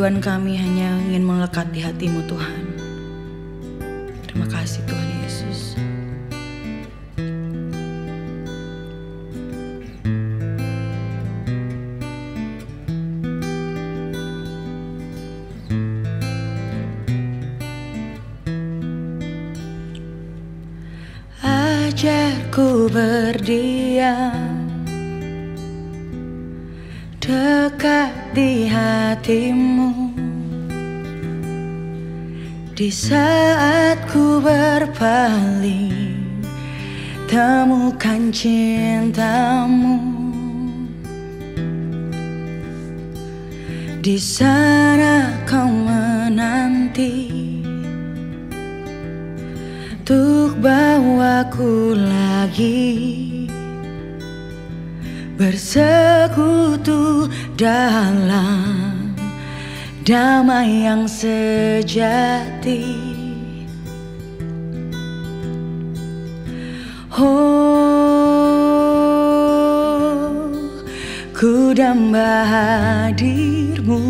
kerinduan kami hanya ingin melekat di hati-Mu Tuhan. Terima kasih Tuhan Yesus. Ajarku berdiam dekat di hati-Mu, di saat ku berpaling temukan cinta-Mu. Di sana Kau menanti untuk bawaku lagi bersekutu dalam damai yang sejati. Oh, ku damba hadir-Mu.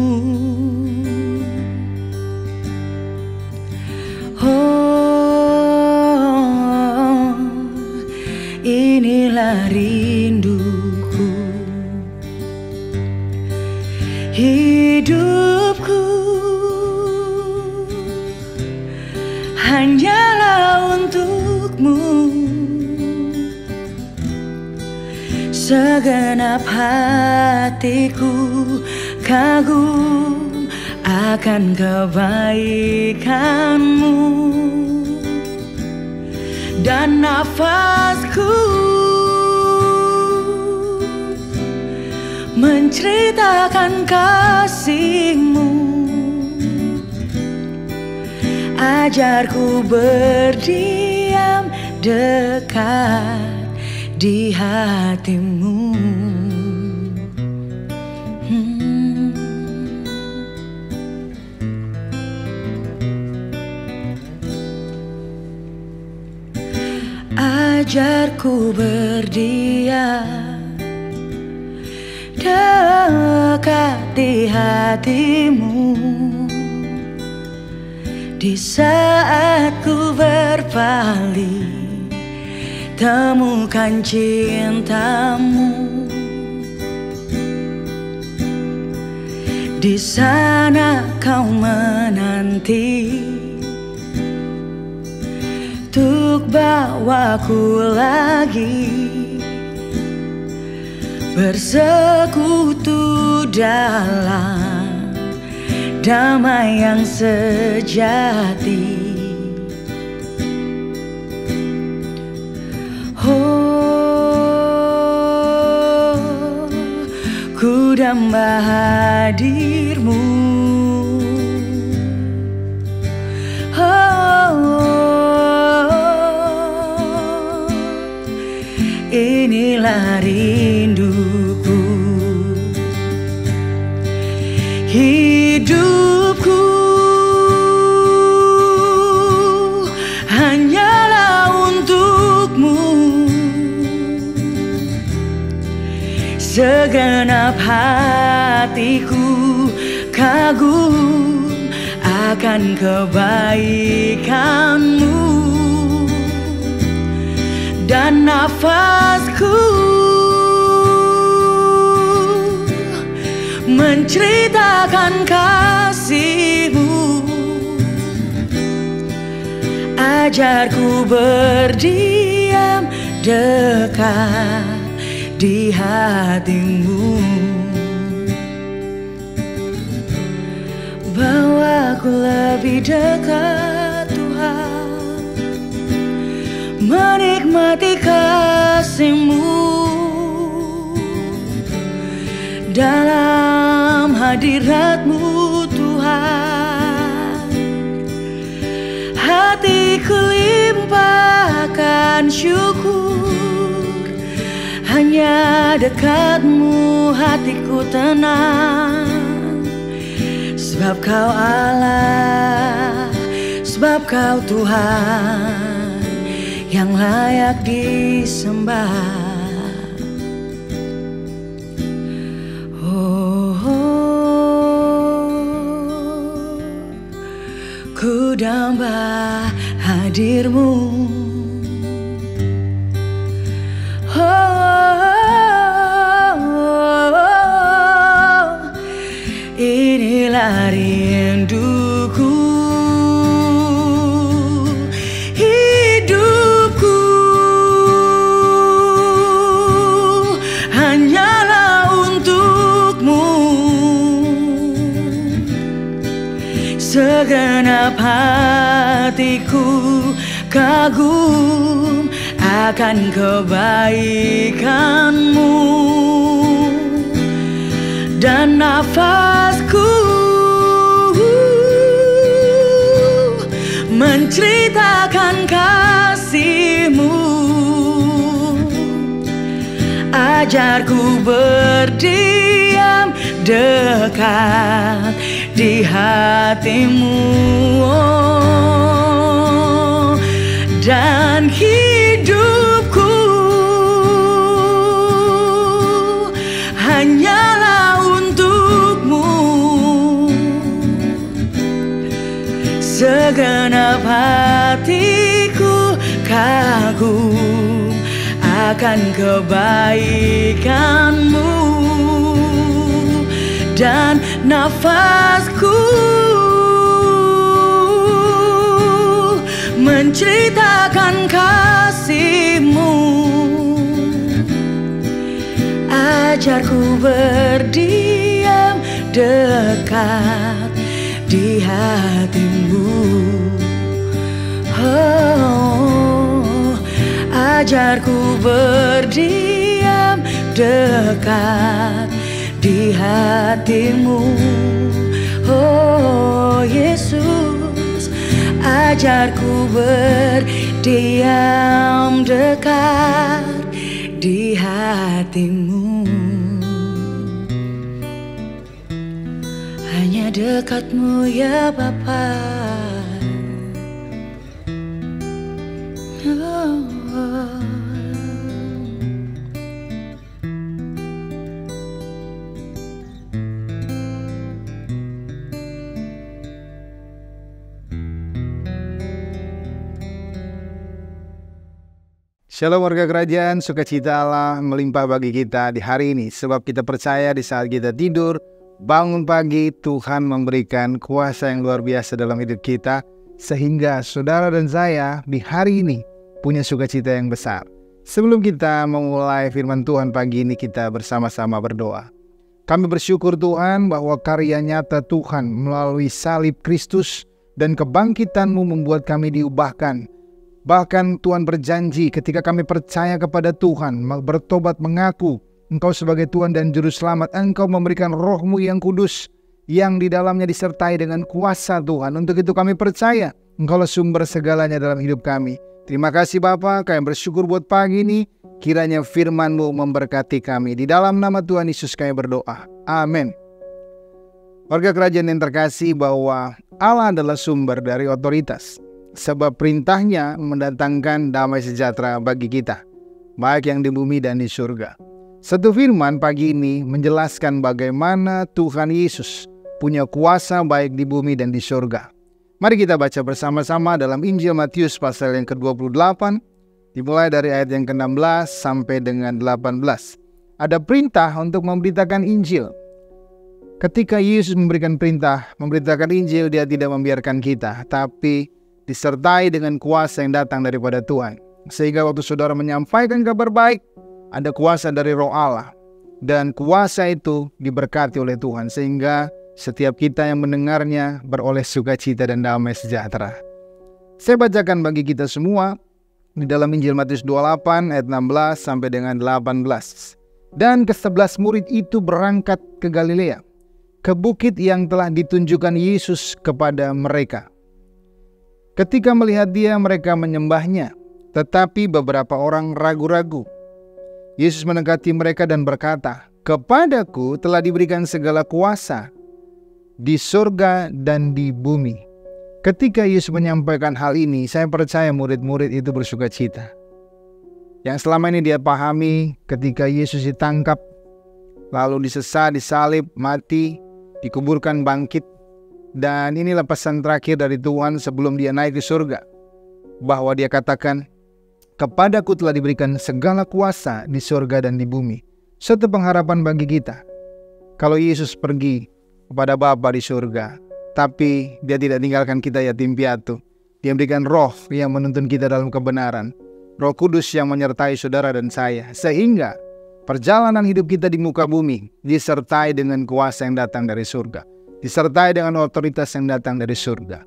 Oh, inilah rinduku. Hidupku hanyalah untuk-Mu. Segenap hatiku kagum akan kebaikan-Mu, dan nafasku menceritakan kasih-Mu. Ajarku berdiam dekat di hati-Mu. Ajarku berdiam dekat di hati-Mu, di saat ku berpaling temukan cinta-Mu. Di sana Kau menanti untuk bawaku lagi bersekutu dalam damai yang sejati. Oh, ku damba hadir-Mu. Inilah rinduku. Hidupku hanyalah untuk-Mu. Segenap hatiku kagum akan kebaikan-Mu, dan nafasku menceritakan kasih-Mu. Ajarku berdiam dekat di hati-Mu. Bawaku lebih dekat Tuhan, menikmati kasih-Mu dalam hadirat-Mu Tuhan. Hatiku limpahkan syukur, hanya dekat-Mu hatiku tenang. Sebab Kau Allah, sebab Kau Tuhan yang layak disembah. Oh, oh, hamba hadirmu. Inilah rinduku, hidupku hanyalah untukmu. Segenap hatiku kagum akan kebaikanmu, dan nafasku menceritakan kasih-Mu. Ajarku berdiam dekat di hati-Mu, dan hidupku hanyalah untukmu. Segenap hatiku kagum akan kebaikanmu, dan nafasku menceritakan kasih-Mu. Ajarku berdiam dekat di hati-Mu. Oh, ajarku berdiam dekat di hati-Mu. Oh Yesus, ajarku berdiam dekat di hati-Mu. Hanya dekat-Mu ya Bapa. Shalom warga kerajaan, sukacita Allah melimpah bagi kita di hari ini. Sebab kita percaya di saat kita tidur, bangun pagi, Tuhan memberikan kuasa yang luar biasa dalam hidup kita. Sehingga saudara dan saya di hari ini punya sukacita yang besar. Sebelum kita memulai firman Tuhan pagi ini, kita bersama-sama berdoa. Kami bersyukur Tuhan bahwa karya nyata Tuhan melalui salib Kristus dan kebangkitan-Mu membuat kami diubahkan. Bahkan Tuhan berjanji ketika kami percaya kepada Tuhan, bertobat mengaku Engkau sebagai Tuhan dan Juru Selamat, Engkau memberikan Roh-Mu yang kudus, yang di dalamnya disertai dengan kuasa Tuhan. Untuk itu kami percaya Engkaulah sumber segalanya dalam hidup kami. Terima kasih Bapa, kami bersyukur buat pagi ini. Kiranya firman-Mu memberkati kami. Di dalam nama Tuhan Yesus kami berdoa. Amin. Warga kerajaan yang terkasih, bahwa Allah adalah sumber dari otoritas. Sebab perintahnya mendatangkan damai sejahtera bagi kita, baik yang di bumi dan di surga. Satu firman pagi ini menjelaskan bagaimana Tuhan Yesus punya kuasa baik di bumi dan di surga. Mari kita baca bersama-sama dalam Injil Matius pasal yang ke-28, dimulai dari ayat yang ke-16 sampai dengan 18. Ada perintah untuk memberitakan Injil. Ketika Yesus memberikan perintah memberitakan Injil, Dia tidak membiarkan kita, tapi disertai dengan kuasa yang datang daripada Tuhan. Sehingga waktu saudara menyampaikan kabar baik, ada kuasa dari Roh Allah. Dan kuasa itu diberkati oleh Tuhan. Sehingga setiap kita yang mendengarnya beroleh sukacita dan damai sejahtera. Saya bacakan bagi kita semua di dalam Injil Matius 28 ayat 16 sampai dengan 18. Dan ke-11 murid itu berangkat ke Galilea, ke bukit yang telah ditunjukkan Yesus kepada mereka. Ketika melihat Dia, mereka menyembahnya, tetapi beberapa orang ragu-ragu. Yesus mendekati mereka dan berkata, "Kepadaku telah diberikan segala kuasa di surga dan di bumi." Ketika Yesus menyampaikan hal ini, saya percaya murid-murid itu bersukacita. Yang selama ini dia pahami, ketika Yesus ditangkap, lalu disesat, disalib, mati, dikuburkan, bangkit, Dan inilah pesan terakhir dari Tuhan sebelum dia naik ke surga, bahwa dia katakan, "Kepadaku telah diberikan segala kuasa di surga dan di bumi." Suatu pengharapan bagi kita. Kalau Yesus pergi kepada Bapa di surga, tapi dia tidak tinggalkan kita yatim piatu. Dia memberikan roh yang menuntun kita dalam kebenaran. Roh Kudus yang menyertai saudara dan saya. Sehingga perjalanan hidup kita di muka bumi disertai dengan kuasa yang datang dari surga. Disertai dengan otoritas yang datang dari surga.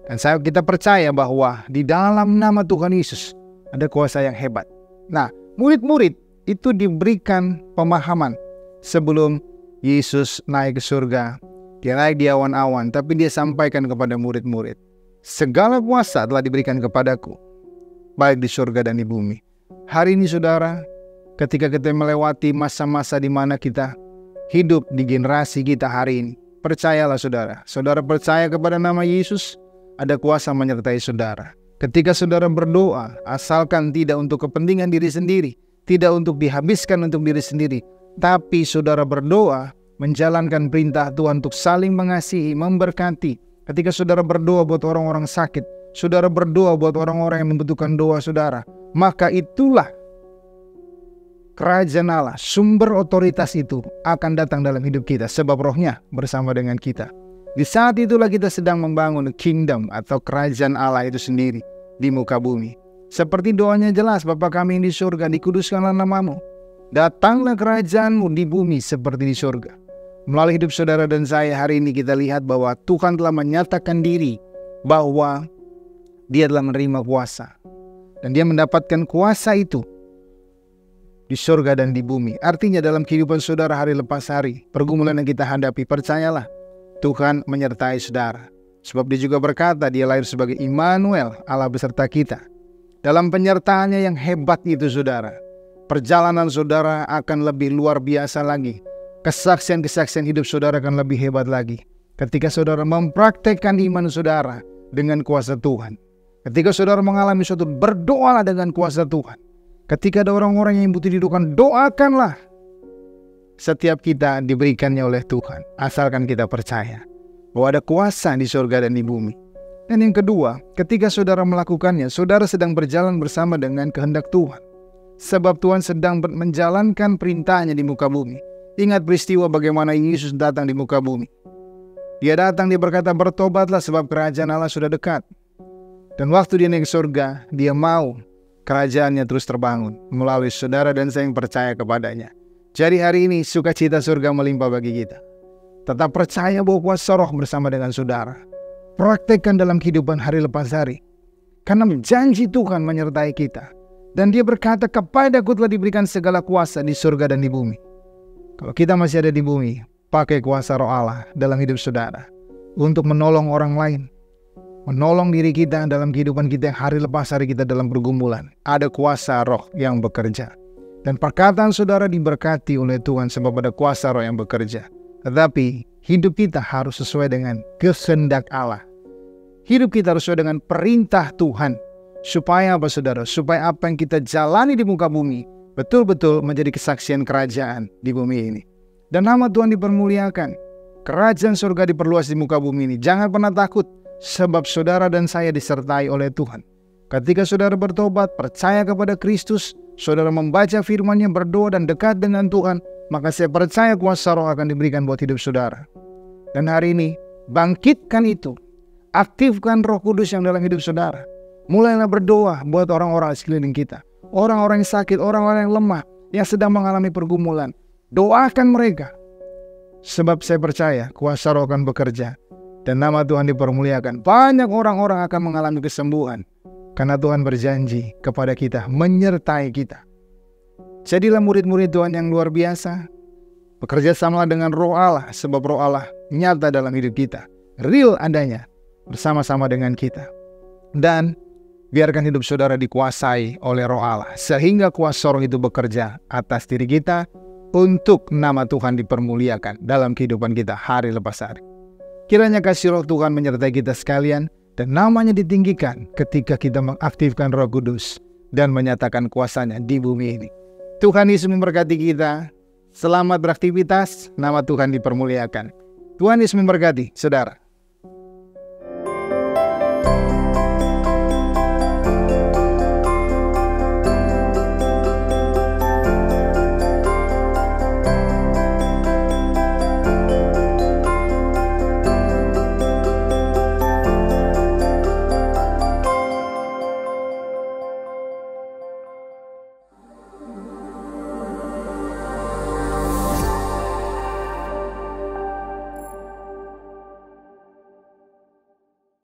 Dan kita percaya bahwa di dalam nama Tuhan Yesus ada kuasa yang hebat. Nah, murid-murid itu diberikan pemahaman sebelum Yesus naik ke surga. Dia naik di awan-awan, tapi dia sampaikan kepada murid-murid, segala kuasa telah diberikan kepadaku, baik di surga dan di bumi. Hari ini saudara, ketika kita melewati masa-masa di mana kita hidup di generasi kita hari ini, percayalah saudara, saudara percaya kepada nama Yesus, ada kuasa menyertai saudara. Ketika saudara berdoa, asalkan tidak untuk kepentingan diri sendiri, tidak untuk dihabiskan untuk diri sendiri, tapi saudara berdoa menjalankan perintah Tuhan untuk saling mengasihi, memberkati. Ketika saudara berdoa buat orang-orang sakit, saudara berdoa buat orang-orang yang membutuhkan doa saudara, maka itulah kerajaan Allah, sumber otoritas itu akan datang dalam hidup kita, sebab rohnya bersama dengan kita. Di saat itulah kita sedang membangun kingdom atau kerajaan Allah itu sendiri di muka bumi. Seperti doanya jelas, Bapa kami yang di surga, dikuduskanlah namamu. Datanglah kerajaanmu di bumi seperti di surga. Melalui hidup saudara dan saya hari ini kita lihat bahwa Tuhan telah menyatakan diri bahwa dia telah menerima kuasa. Dan dia mendapatkan kuasa itu di surga dan di bumi. Artinya dalam kehidupan saudara hari lepas hari, pergumulan yang kita hadapi, percayalah Tuhan menyertai saudara. Sebab dia juga berkata dia lahir sebagai Immanuel, Allah beserta kita. Dalam penyertaannya yang hebat itu saudara, perjalanan saudara akan lebih luar biasa lagi. Kesaksian-kesaksian hidup saudara akan lebih hebat lagi. Ketika saudara mempraktekkan iman saudara dengan kuasa Tuhan. Ketika saudara mengalami suatu, berdoalah dengan kuasa Tuhan. Ketika ada orang-orang yang butuh didoakan, doakanlah. Setiap kita diberikannya oleh Tuhan, asalkan kita percaya bahwa ada kuasa di surga dan di bumi. Dan yang kedua, ketika saudara melakukannya, saudara sedang berjalan bersama dengan kehendak Tuhan. Sebab Tuhan sedang menjalankan perintahnya di muka bumi. Ingat peristiwa bagaimana Yesus datang di muka bumi. Dia datang, dia berkata, bertobatlah sebab kerajaan Allah sudah dekat. Dan waktu dia naik ke surga, dia mau kerajaannya terus terbangun melalui saudara dan saya yang percaya kepadanya. Jadi hari ini sukacita surga melimpah bagi kita. Tetap percaya bahwa kuasa roh bersama dengan saudara. Praktekkan dalam kehidupan hari lepas hari. Karena janji Tuhan menyertai kita. Dan dia berkata, kepadaku telah diberikan segala kuasa di surga dan di bumi. Kalau kita masih ada di bumi, pakai kuasa roh Allah dalam hidup saudara. Untuk menolong orang lain. Menolong diri kita dalam kehidupan kita yang hari lepas hari kita dalam pergumulan. Ada kuasa roh yang bekerja. Dan perkataan saudara diberkati oleh Tuhan sebab ada kuasa roh yang bekerja. Tetapi hidup kita harus sesuai dengan kehendak Allah. Hidup kita harus sesuai dengan perintah Tuhan. Supaya apa saudara? Supaya apa yang kita jalani di muka bumi betul-betul menjadi kesaksian kerajaan di bumi ini. Dan nama Tuhan dipermuliakan. Kerajaan surga diperluas di muka bumi ini. Jangan pernah takut. Sebab saudara dan saya disertai oleh Tuhan. Ketika saudara bertobat, percaya kepada Kristus, saudara membaca firman-Nya, berdoa dan dekat dengan Tuhan, maka saya percaya kuasa roh akan diberikan buat hidup saudara. Dan hari ini, bangkitkan itu. Aktifkan Roh Kudus yang dalam hidup saudara. Mulailah berdoa buat orang-orang di sekeliling kita. Orang-orang yang sakit, orang-orang yang lemah, yang sedang mengalami pergumulan. Doakan mereka. Sebab saya percaya kuasa roh akan bekerja. Dan nama Tuhan dipermuliakan. Banyak orang-orang akan mengalami kesembuhan. Karena Tuhan berjanji kepada kita, menyertai kita. Jadilah murid-murid Tuhan yang luar biasa. Bekerja sama dengan roh Allah. Sebab roh Allah nyata dalam hidup kita. Real adanya. Bersama-sama dengan kita. Dan biarkan hidup saudara dikuasai oleh roh Allah. Sehingga kuasa roh itu bekerja atas diri kita. Untuk nama Tuhan dipermuliakan dalam kehidupan kita hari lepas hari. Kiranya kasih roh Tuhan menyertai kita sekalian. Dan namanya ditinggikan ketika kita mengaktifkan Roh Kudus. Dan menyatakan kuasanya di bumi ini. Tuhan Yesus memberkati kita. Selamat beraktivitas. Nama Tuhan dipermuliakan. Tuhan Yesus memberkati saudara.